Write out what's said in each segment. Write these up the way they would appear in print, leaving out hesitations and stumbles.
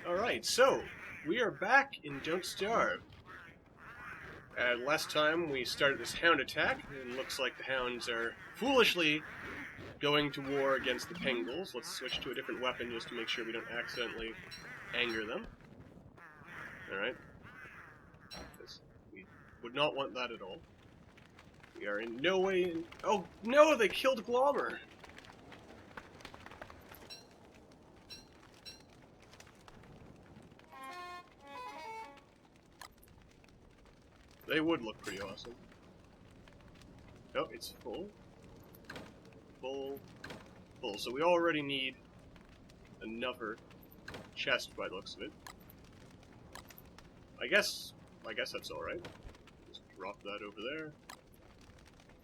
Alright, so, we are back in Don't Starve. Last time we started this hound attack, and it looks like the hounds are foolishly going to war against the Pengals. Let's switch to a different weapon just to make sure we don't accidentally anger them. Alright. We would not want that at all. We are in no way in... Oh, no! They killed Glommer! They would look pretty awesome. Oh, it's full. Full. Full. So we already need another chest by the looks of it. I guess that's alright. Just drop that over there.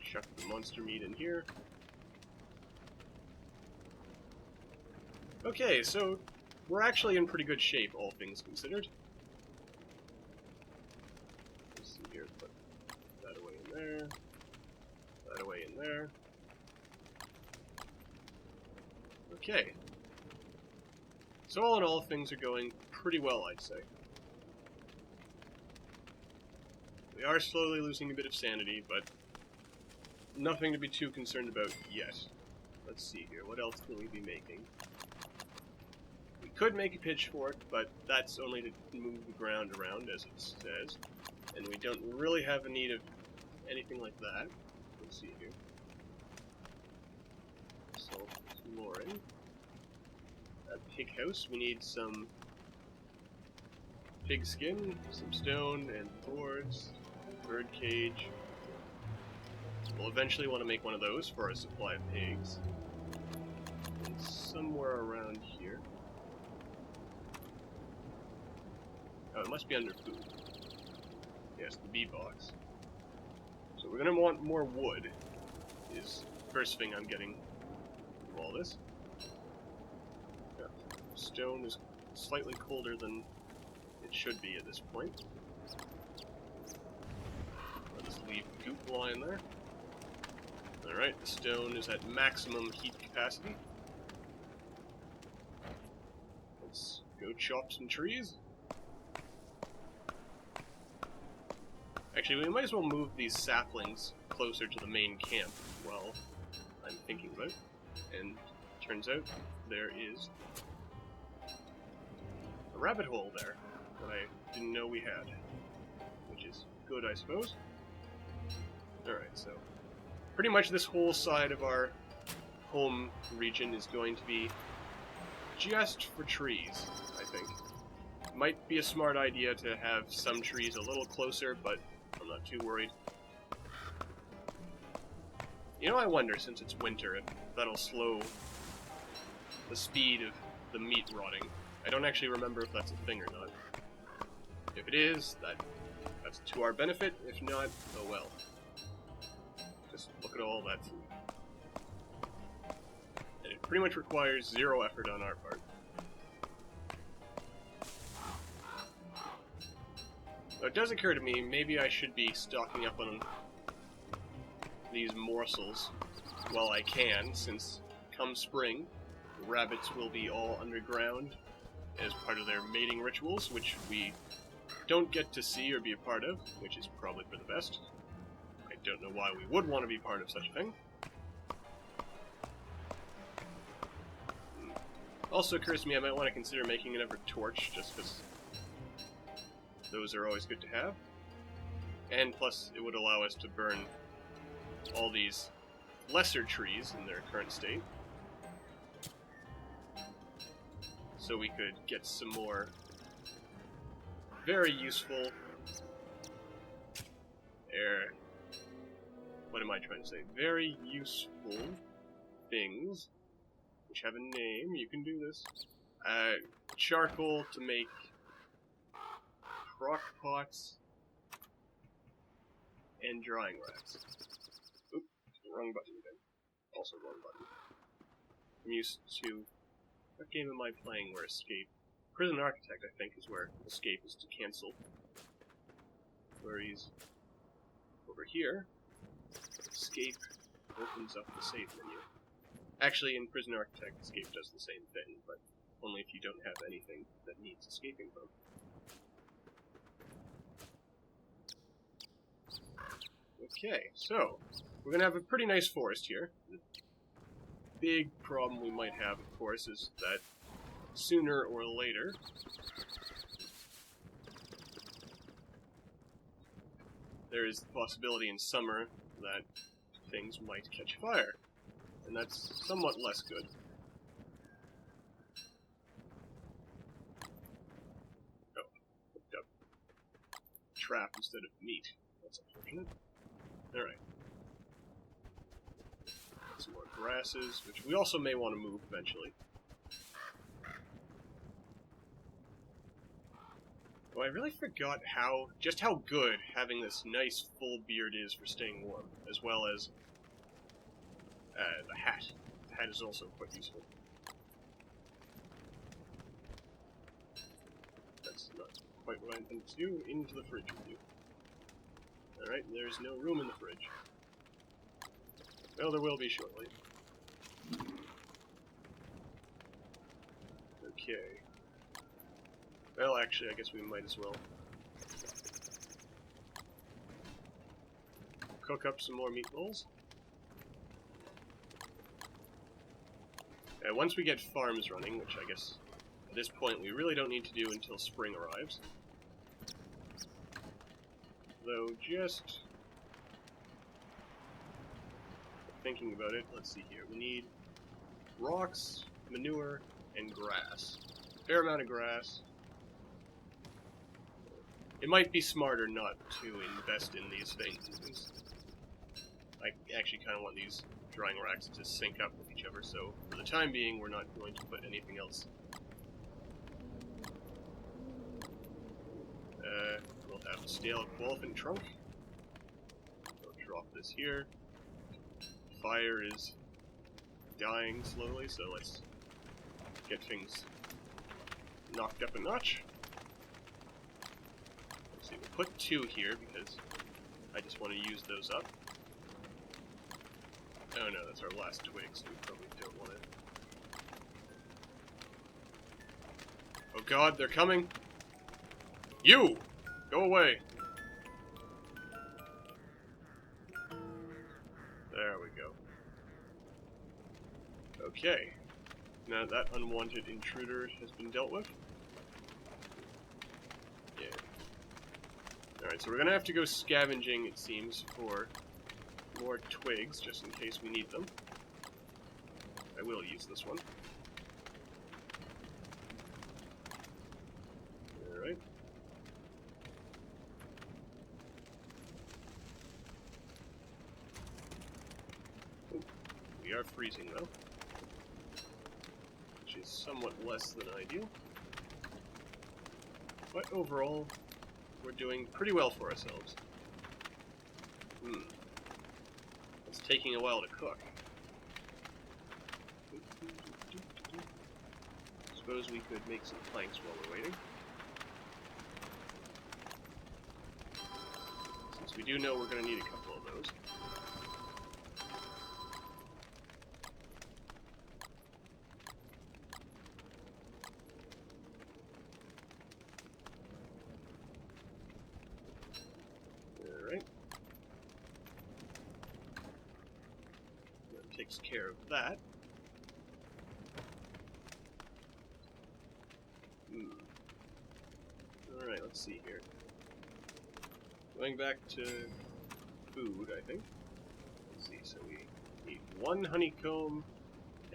Chuck the monster meat in here. Okay, so we're actually in pretty good shape, all things considered. Let's see here, put that away in there. That away in there. Okay. So all in all, things are going pretty well, I'd say. We are slowly losing a bit of sanity, but nothing to be too concerned about yet. Let's see here, what else can we be making? We could make a pitchfork, but that's only to move the ground around, as it says. And we don't really have a need of anything like that. Let's see here. So, exploring. That pig house, we need some pig skin, some stone, and boards, bird cage. We'll eventually want to make one of those for our supply of pigs. And somewhere around here. Oh, it must be under food. Yes, the bee box. So we're going to want more wood, is the first thing I'm getting from all this. Yeah. Stone is slightly colder than it should be at this point. I'll just leave goop lying there. Alright, the stone is at maximum heat capacity. Let's go chop some trees. Actually, we might as well move these saplings closer to the main camp while I'm thinking about it. And turns out there is a rabbit hole there that I didn't know we had. Which is good, I suppose. Alright, so pretty much this whole side of our home region is going to be just for trees, I think. Might be a smart idea to have some trees a little closer, but I'm not too worried. You know, I wonder, since it's winter, if that'll slow the speed of the meat rotting. I don't actually remember if that's a thing or not. If it is, that's to our benefit. If not, oh well. Just look at all that food. And it pretty much requires zero effort on our part. Now, it does occur to me, maybe I should be stocking up on these morsels while I can, since come spring, the rabbits will be all underground as part of their mating rituals, which we don't get to see or be a part of, which is probably for the best. I don't know why we would want to be part of such a thing. Also occurs to me I might want to consider making another torch, just because those are always good to have. And plus, it would allow us to burn all these lesser trees in their current state. So we could get some more very useful what am I trying to say? Very useful things, which have a name. You can do this. Charcoal to make crock pots and drying racks. Oop, wrong button again. Also wrong button. I'm used to... What game am I playing where escape? Prison Architect, I think, is where escape is to cancel. Where he's over here. Escape opens up the save menu. Actually, in Prison Architect, escape does the same thing, but only if you don't have anything that needs escaping from. Okay, so we're gonna have a pretty nice forest here. The big problem we might have, of course, is that sooner or later there is the possibility in summer that things might catch fire, and that's somewhat less good. Oh, hooked up trap instead of meat. That's unfortunate. Alright. Some more grasses, which we also may want to move eventually. Oh, I really forgot just how good having this nice full beard is for staying warm, as well as the hat. The hat is also quite useful. That's not quite what I intended to do. Into the fridge with you. Alright, there's no room in the fridge. Well, there will be shortly. Okay. Well, actually, I guess we might as well cook up some more meatballs. Once we get farms running, which I guess at this point we really don't need to do until spring arrives. Though, just thinking about it, let's see here. We need rocks, manure, and grass. Fair amount of grass. It might be smarter not to invest in these things. I actually kind of want these drying racks to sync up with each other, so for the time being, we're not going to put anything else. We'll have a stale elephant trunk. We'll drop this here. Fire is dying slowly, so let's get things knocked up a notch. Let's see, we'll put 2 here because I just want to use those up. Oh no, that's our last twig, so we probably don't want it. Oh god, they're coming! You! Go away! There we go. Okay. Now that unwanted intruder has been dealt with. Yeah. Alright, so we're gonna have to go scavenging, it seems, for more twigs, just in case we need them. I will use this one. Alright. We are freezing, though. Which is somewhat less than ideal. But overall, we're doing pretty well for ourselves. It's taking a while to cook. Suppose we could make some planks while we're waiting. Since we do know we're going to need a couple of those. Alright. That takes care of that. Alright, let's see here. Going back to food, I think. Let's see, so we need 1 honeycomb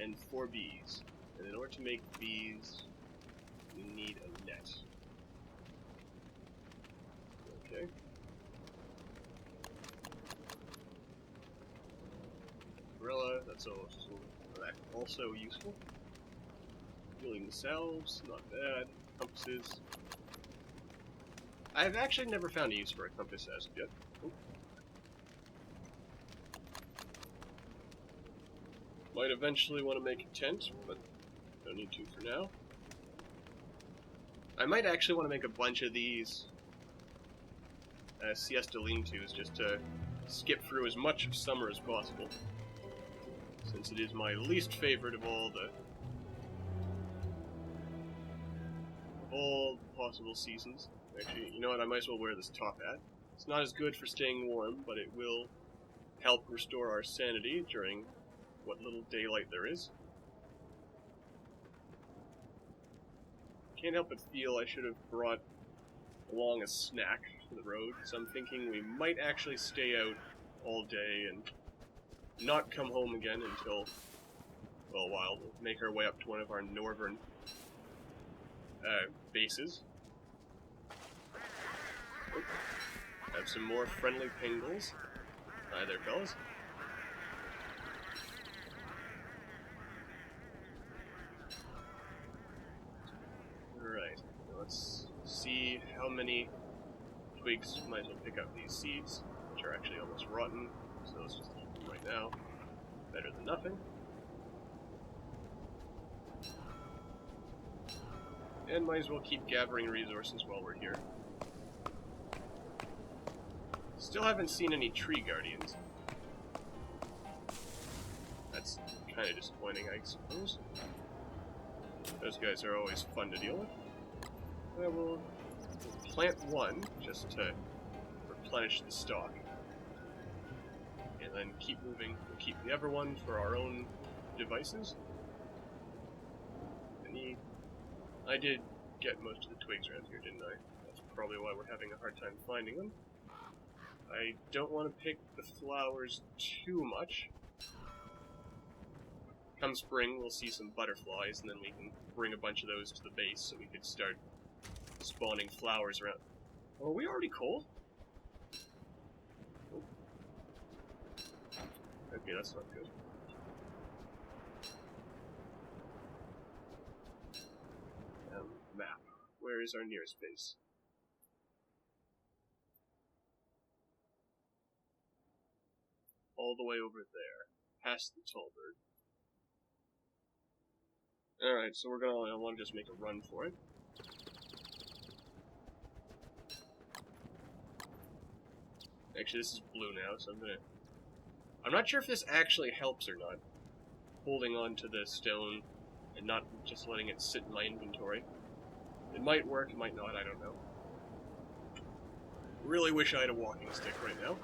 and 4 bees. And in order to make bees, we need a net. Okay. Umbrella, that's also useful. Healing the salves, not bad. Compasses. I've actually never found a use for a compass as of yet. Oh. Might eventually want to make a tent, but don't need to for now. I might actually want to make a bunch of these siesta lean-tos just to skip through as much of summer as possible, since it is my least favorite of all the all possible seasons. Actually, you know what? I might as well wear this top hat. It's not as good for staying warm, but it will help restore our sanity during what little daylight there is. Can't help but feel I should have brought along a snack for the road, so I'm thinking we might actually stay out all day and not come home again until, well, a while. We'll make our way up to one of our northern bases. Oh, have some more friendly pingles. Hi there, fellas. Alright, let's see how many twigs. Might as well pick up these seeds, which are actually almost rotten, so let's just keep them right now. Better than nothing. And might as well keep gathering resources while we're here. Still haven't seen any tree guardians. That's kind of disappointing, I suppose. Those guys are always fun to deal with. We'll plant one just to replenish the stock. And then keep moving. We'll keep the other one for our own devices. I did get most of the twigs around here, didn't I? That's probably why we're having a hard time finding them. I don't want to pick the flowers too much. Come spring, we'll see some butterflies, and then we can bring a bunch of those to the base so we could start spawning flowers around. Oh, are we already cold? Oh. Okay, that's not good. Map. Where is our nearest base? All the way over there, past the tall bird. Alright, so I want to just make a run for it. Actually, this is blue now, so I'm not sure if this actually helps or not. Holding on to the stone and not just letting it sit in my inventory. It might work, it might not, I don't know. Really wish I had a walking stick right now.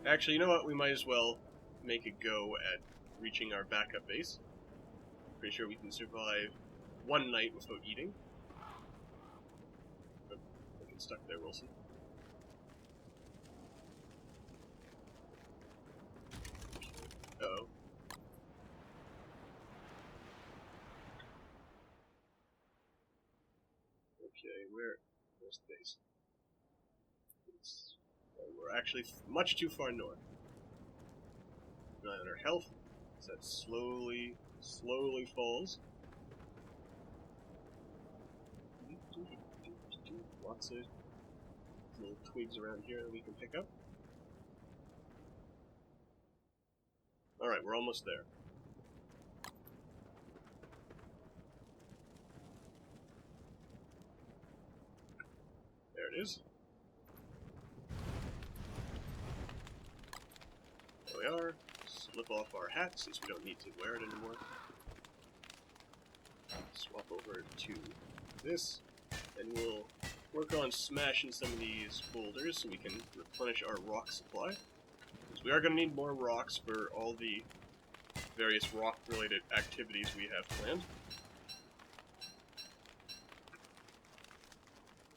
Actually, you know what? We might as well make a go at reaching our backup base. Pretty sure we can survive one night without eating. Oh, I get stuck there, Wilson. Uh-oh. Okay, where's the base? We're actually much too far north. And our health, as that slowly falls. Lots of little twigs around here that we can pick up. Alright, we're almost there. There it is. There we are. Slip off our hat since we don't need to wear it anymore. Swap over to this, and we'll work on smashing some of these boulders so we can replenish our rock supply. Because we are going to need more rocks for all the various rock-related activities we have planned.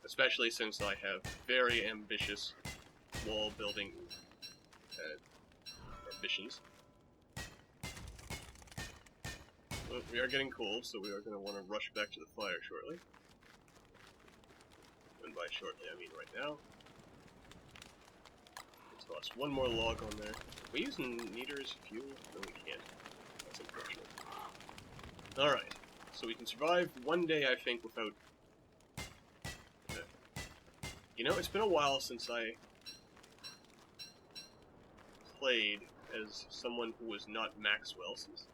Especially since I have very ambitious wall-building ambitions. But we are getting cold, so we are going to want to rush back to the fire shortly. And by shortly, I mean right now. Let's toss one more log on there. Are we using neater as fuel? No, we can't. That's unfortunate. Alright, so we can survive one day, I think, without... You know, it's been a while since I played as someone who was not Maxwell, since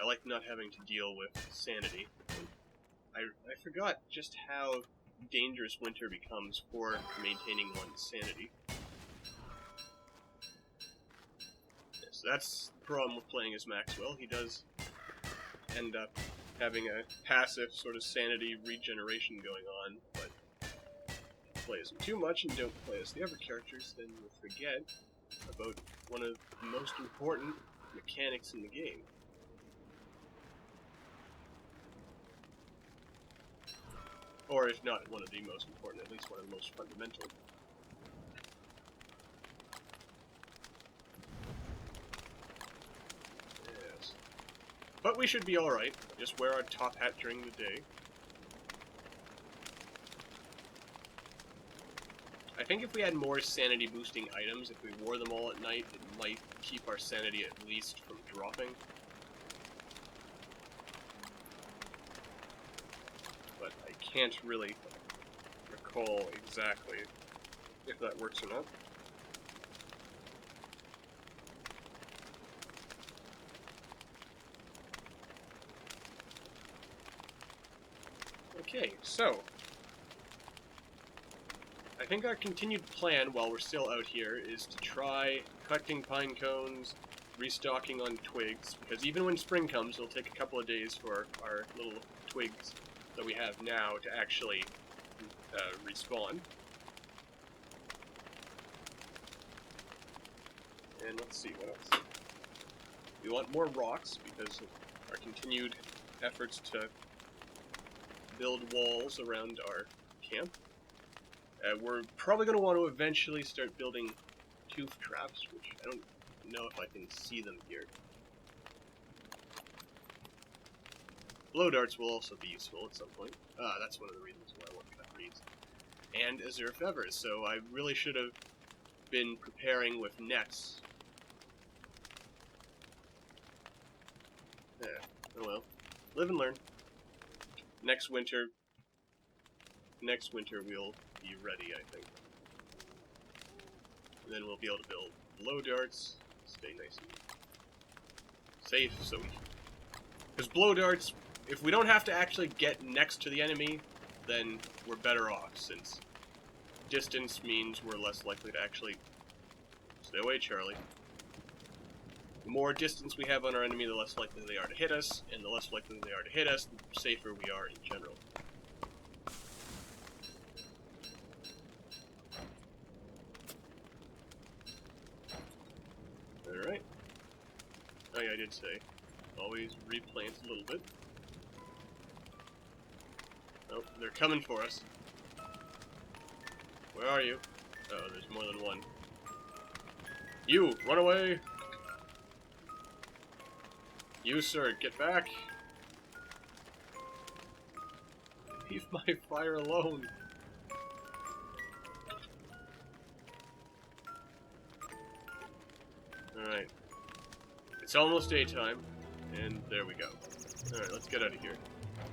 I like not having to deal with sanity. I forgot just how dangerous winter becomes for maintaining one's sanity. Yeah, so that's the problem with playing as Maxwell. He does end up having a passive sort of sanity regeneration going on, but play as them too much and don't play as the other characters, then you'll forget about one of the most important mechanics in the game. Or if not one of the most important, at least one of the most fundamental. Yes. But we should be alright. Just wear our top hat during the day. I think if we had more sanity boosting items, if we wore them all at night, it might keep our sanity at least from dropping. But I can't really recall exactly if that works or not. Okay, so I think our continued plan while we're still out here is to try collecting pine cones, restocking on twigs, because even when spring comes, it'll take a couple of days for our little twigs that we have now to actually respawn. And let's see, what else? We want more rocks because of our continued efforts to build walls around our camp. We're probably going to want to eventually start building tooth traps, which I don't know if I can see them here. Blow darts will also be useful at some point. That's one of the reasons why I want cut reeds. And azure feathers, so I really should have been preparing with nets. Yeah, oh well. Live and learn. Next winter we'll be ready, I think. And then we'll be able to build blow darts, stay nice and safe, so we... Because blow darts, if we don't have to actually get next to the enemy, then we're better off, since distance means we're less likely to actually... Stay away, Charlie. The more distance we have on our enemy, the less likely they are to hit us, and the less likely they are to hit us, the safer we are in general. Alright. Oh yeah, I did say, always replant a little bit. Oh, they're coming for us. Where are you? Oh, there's more than one. You, run away! You, sir, get back! Leave my fire alone! Alright. It's almost daytime, and there we go. Alright, let's get out of here.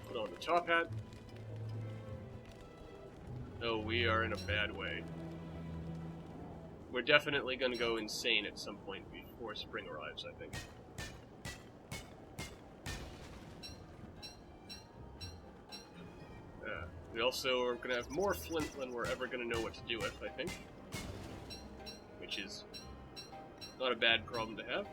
Put on the top hat. Oh, we are in a bad way. We're definitely gonna go insane at some point before spring arrives, I think. We also are gonna have more flint than we're ever gonna know what to do with, I think. Which is not a bad problem to have.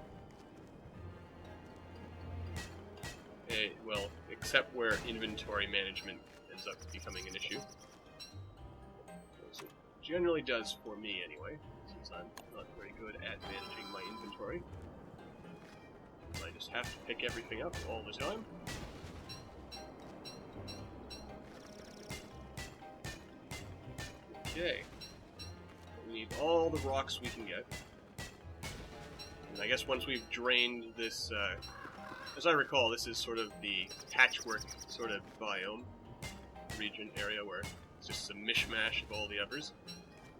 Well, except where inventory management ends up becoming an issue. As it generally does for me, anyway, since I'm not very good at managing my inventory. I just have to pick everything up all the time. Okay. We need all the rocks we can get. And I guess once we've drained this, as I recall, this is sort of the patchwork sort of biome region area where it's just a mishmash of all the others.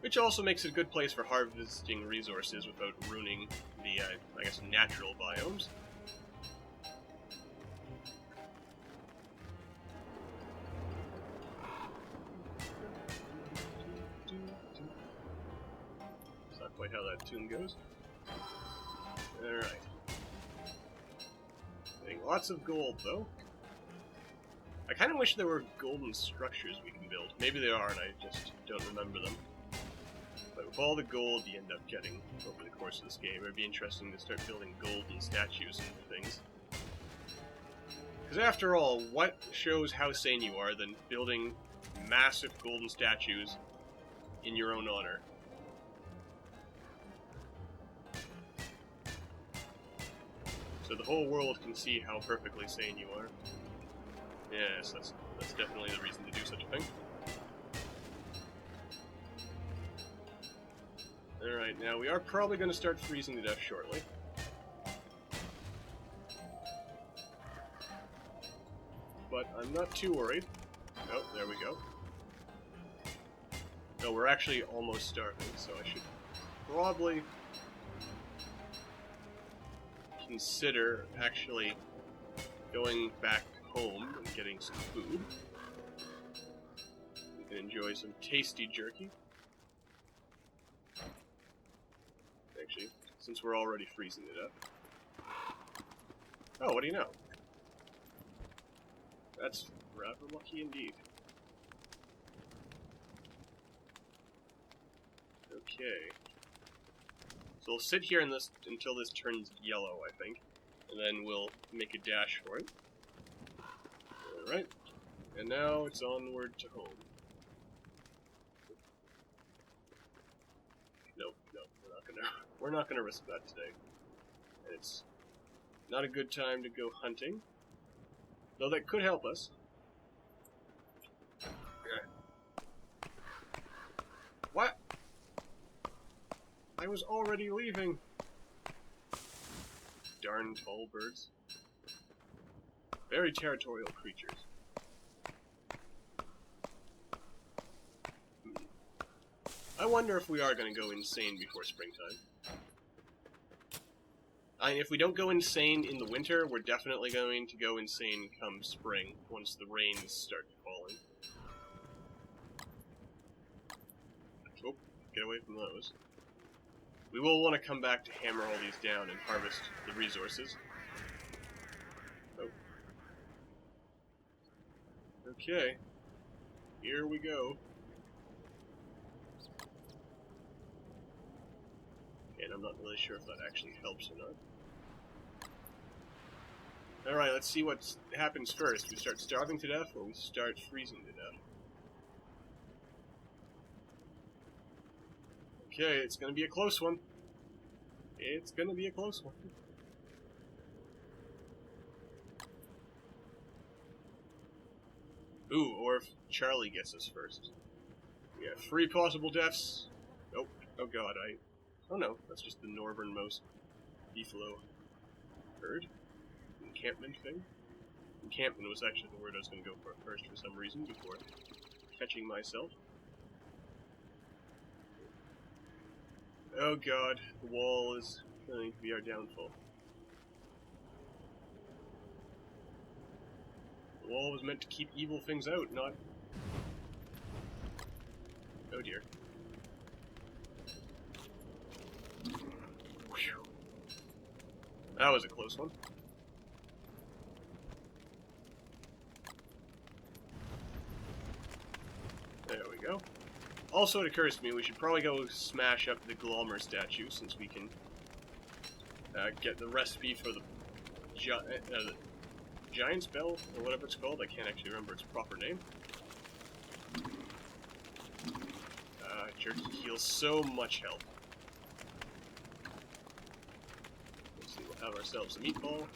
Which also makes it a good place for harvesting resources without ruining the, I guess, natural biomes. That's not quite how that tune goes. Alright. Getting lots of gold, though. I kind of wish there were golden structures we can build. Maybe there are, and I just don't remember them. But with all the gold you end up getting over the course of this game, it would be interesting to start building golden statues and things. Because after all, what shows how sane you are than building massive golden statues in your own honor? So the whole world can see how perfectly sane you are. Yes, that's definitely the reason to do such a thing. Alright, now we are probably going to start freezing to death shortly. But I'm not too worried. Oh, there we go. No, we're actually almost starving, so I should probably consider actually going back home and getting some food. We can enjoy some tasty jerky. Actually, since we're already freezing it up. Oh, what do you know? That's rather lucky indeed. Okay. So we'll sit here in this until this turns yellow, I think. And then we'll make a dash for it. Alright. And now it's onward to home. Nope, we're not gonna risk that today. It's not a good time to go hunting. Though that could help us. Okay. What? I was already leaving. Darn tall birds. Very territorial creatures. I wonder if we are going to go insane before springtime. I mean, if we don't go insane in the winter, we're definitely going to go insane come spring, once the rains start falling. Oh, get away from those. We will want to come back to hammer all these down and harvest the resources. Oh. Okay. Here we go. And I'm not really sure if that actually helps or not. Alright, let's see what happens first. We start starving to death, or we start freezing to death. Okay, it's gonna be a close one. It's gonna be a close one. Ooh, or if Charlie gets us first. We have 3 possible deaths. Nope. Oh god, oh no, that's just the northernmost beefalo herd. Encampment thing. Encampment was actually the word I was going to go for first for some reason before catching myself. Oh god, the wall is going to be our downfall. The wall was meant to keep evil things out, not... Oh dear. Whew. That was a close one. There we go. Also, it occurs to me we should probably go smash up the Glommer statue, since we can get the recipe for the Giant's Bell, or whatever it's called. I can't actually remember its proper name. Jerky heals so much health. Let's see, we'll have ourselves a meatball,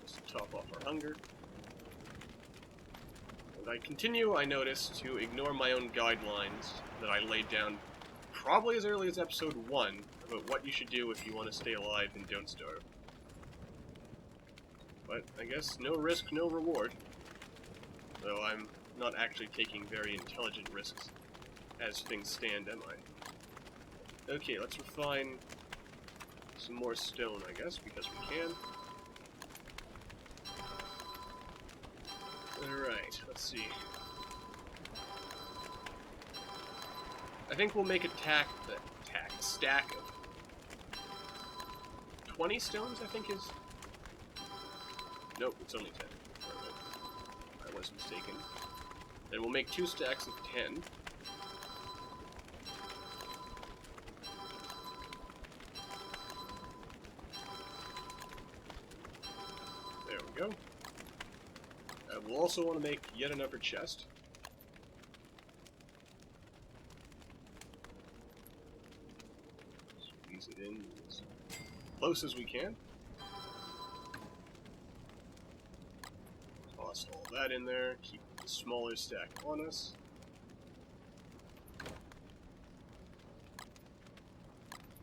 just to top off our hunger. As I continue, I notice to ignore my own guidelines that I laid down probably as early as episode 1 about what you should do if you want to stay alive and don't starve. But I guess no risk, no reward. Though I'm not actually taking very intelligent risks as things stand, am I? Okay, let's refine some more stone, I guess, because we can. Alright, let's see. I think we'll make a stack of 20 stones, I think is... Nope, it's only 10. I was mistaken. Then we'll make 2 stacks of 10. There we go. We'll also want to make yet another chest. Squeeze it in as close as we can. Toss all that in there. Keep the smaller stack on us.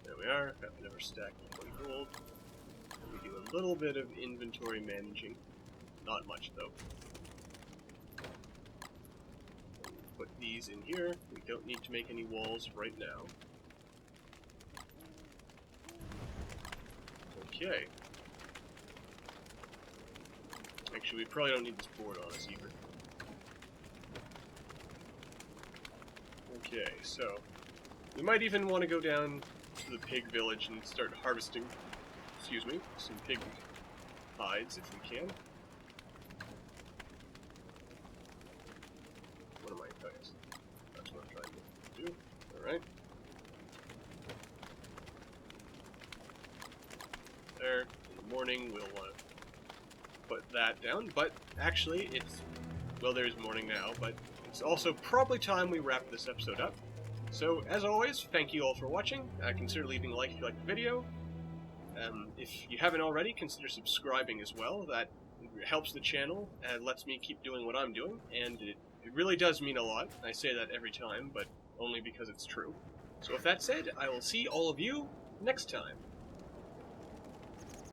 There we are. Got another stack of 20 gold. We do a little bit of inventory managing. Not much, though. Put these in here. We don't need to make any walls right now. Okay. Actually, we probably don't need this board on us either. Okay, so we might even want to go down to the pig village and start harvesting, excuse me, some pig hides if we can. What am I doing? That's what I'm trying to do. Alright. There. In the morning, we'll put that down. But actually, it's... well, there's morning now, but it's also probably time we wrap this episode up. So, as always, thank you all for watching. Consider leaving a like if you like the video. If you haven't already, consider subscribing as well. That helps the channel and lets me keep doing what I'm doing, and it really does mean a lot. I say that every time, but only because it's true. So with that said, I will see all of you next time.